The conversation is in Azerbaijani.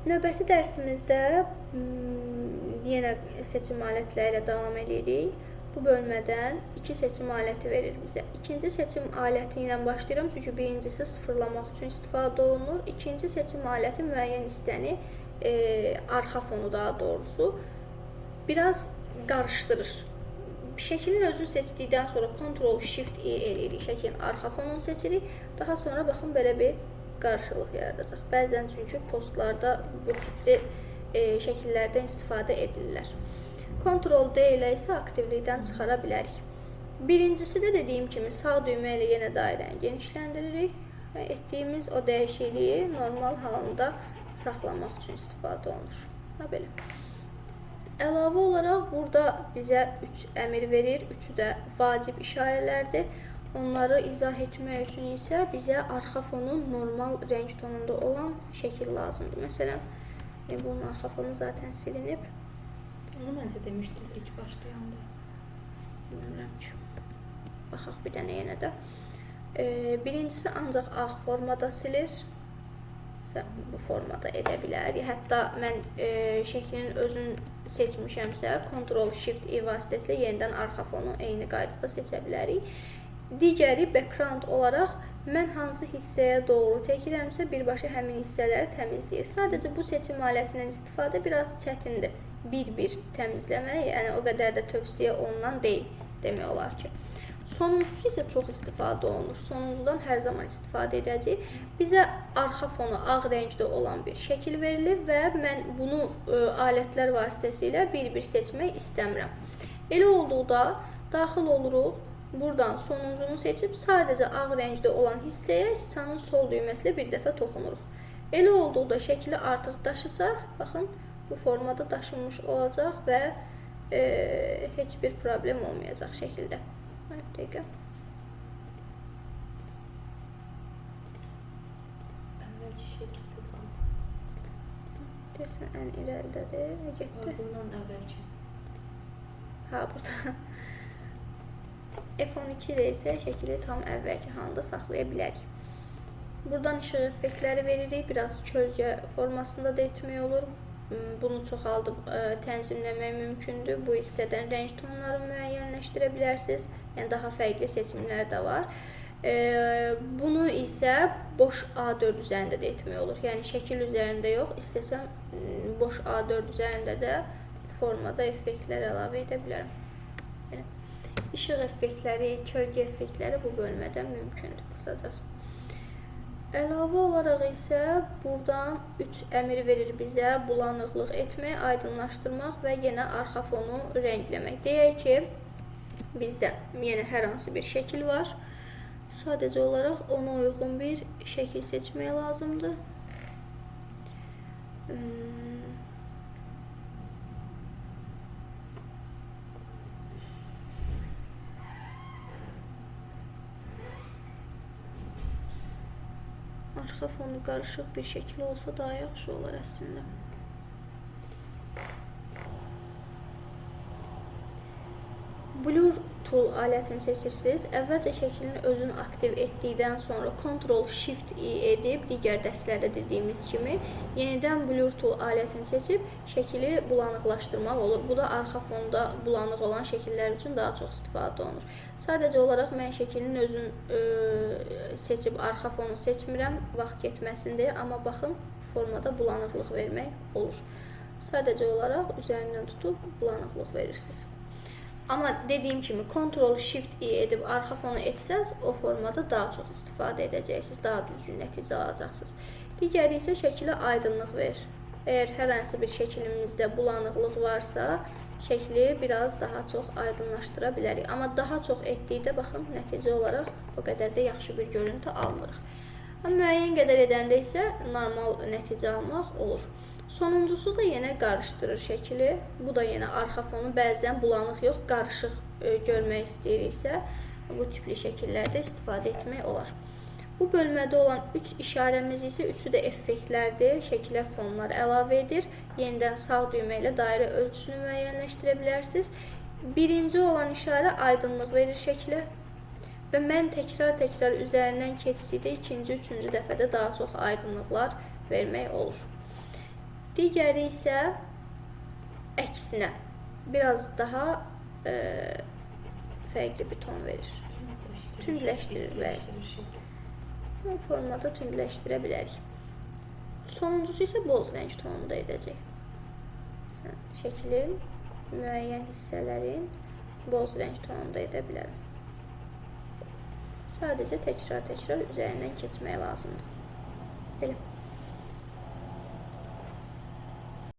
Növbəti dərsimizdə yenə seçim alətləri ilə davam edirik. Bu bölmədən iki seçim aləti verir bizə. İkinci seçim aləti ilə başlayıram, çünki birincisi sıfırlamaq üçün istifadə olunur. İkinci seçim aləti müəyyən hissəni, arxa fonu daha doğrusu, biraz qarışdırır. Şəklin özünü seçdikdən sonra Ctrl-Shift-E edirik, şəklin arxa fonunu seçirik. Daha sonra baxın, belə bir qarşılıq yaradacaq. Bəzən çünki postlarda bu tipli şəkillərdən istifadə edirlər. Ctrl-D ilə isə aktivlikdən çıxara bilərik. Birincisi də dediyim kimi sağ düymə ilə yenə dairəni genişləndiririk və etdiyimiz o dəyişikliyi normal halında saxlamaq üçün istifadə olunur. Belə. Əlavə olaraq burada bizə 3 əmr verir, 3-ü də vacib işarələrdir. Onları izah etmək üçün isə bizə arxa fonun normal rəng tonunda olan şəkil lazımdır. Məsələn, bunun arxa fonu zaten silinib. Onu mənsə demişdiniz ilk başlayanda. Bilmirəm ki. Baxaq bir dənə yenə də. Birincisi ancaq ağ formada silir. Bu formada edə bilər. Hətta mən şəklinin özünü seçmişəmsə, Ctrl-Shift-E vasitəsilə yenidən arxa fonu eyni qaydada seçə bilərik. Digəri background olaraq mən hansı hissəyə doğru çəkirəmsə, birbaşa həmin hissələri təmizləyir. Sadəcə bu seçim alətindən istifadə biraz çətindir. Bir-bir təmizləmək, yəni o qədər də tövsiyə olunan deyil demək olar ki. Sonuncusu isə çox istifadə olunur. Sonuncudan hər zaman istifadə edəcəyik. Bizə arxa fonu ağ rəngdə olan bir şəkil verilir və mən bunu alətlər vasitəsilə bir-bir seçmək istəmirəm. Elə olduqda daxil oluruq. Buradan sonuncunu seçib sadəcə ağ rəngdə olan hissəyə siçanın sol düyməsi ilə bir dəfə toxunuruq. Elə olduqda şəkli artıq daşısaq, baxın, bu formada daşınmış olacaq və heç bir problem olmayacaq şəkildə. Bir dəqiqə. Əvvəlki şəkil yoxdur. Desən, ən irəlidədir. Getdi. Bundan əvvəlki. Ha, burada. F12-də isə şəkili tam əvvəlki halında saxlaya bilərik. Buradan işıq effektləri veririk. Biraz kölgə formasında da etmək olur. Bunu çoxaldıb tənzimləmək mümkündür. Bu hissədən rəng tonları müəyyənləşdirə bilərsiniz. Yəni daha fərqli seçimlər də var. Bunu isə boş A4 üzərində də etmək olur. Yəni şəkil üzərində yox, istəsəm boş A4 üzərində də formada effektlər əlavə edə bilərəm. İşıq effektləri, kölgə effektləri bu bölmədə mümkündür qısacası. Əlavə olaraq isə buradan 3 əmr verir bizə: bulanıqlıq etmək, aydınlaşdırmaq və yenə arxa fonu rəngləmək. Deyək ki, bizdə yenə hər hansı bir şəkil var. Sadəcə olaraq ona uyğun bir şəkil seçmək lazımdır. Arxa fonu qarışıq bir şəkil olsa daha yaxşı olar əslində. Blur Tool alətini seçirsiniz. Əvvəlcə şəklin özünü aktiv etdikdən sonra Ctrl-Shift-E edib, digər dəstələrdə dediyimiz kimi, yenidən Blur Tool alətini seçib şəkili bulanıqlaşdırmaq olur. Bu da arxa fonda bulanıq olan şəkillər üçün daha çox istifadə olunur. Sadəcə olaraq mən şəklin özünü seçib arxa fonu seçmirəm, vaxt getməsin deyə, amma baxın, formada bulanıqlıq vermək olur. Sadəcə olaraq üzərindən tutub bulanıqlıq verirsiniz. Amma dediyim kimi Ctrl-Shift-E edib arxa fonu etsəz, o formada daha çox istifadə edəcəksiniz, daha düzgün nəticə alacaqsınız. Digəri isə şəkilə aydınlıq verir. Əgər hər hansı bir şəklimizdə bulanıqlıq varsa, şəkli biraz daha çox aydınlaşdıra bilərik. Amma daha çox etdikdə, baxın, nəticə olaraq o qədər də yaxşı bir görüntü almırıq. Müəyyən qədər edəndə isə normal nəticə almaq olur. Sonuncusu da yenə qarışdırır şəkili. Bu da yenə arxa fonu bəzən bulanıq yox, qarışıq görmək istəyiriksə, bu tipli şəkillərdə istifadə etmək olar. Bu bölmədə olan 3 işarəmiz isə üçü də effektlərdir. Şəkilə fonlar əlavə edir. Yenidən sağ düymə ilə dairə ölçüsünü müəyyənləşdirə bilərsiniz. Birinci olan işarə aydınlıq verir şəkilə. Və mən təkrar üzərindən keçdikdə ikinci, üçüncü dəfədə daha çox aydınlıqlar vermək olur. Digəri isə əksinə biraz daha fərqli bir ton verir. Tündləşdirir, bəli. Bu formada tündləşdirə bilərik. Sonuncusu isə boz rəng tonunda edəcək. Şəklin müəyyən hissələrin boz rəng tonunda edə bilərəm. Sadəcə təkrar üzərindən keçmək lazımdır. Belə.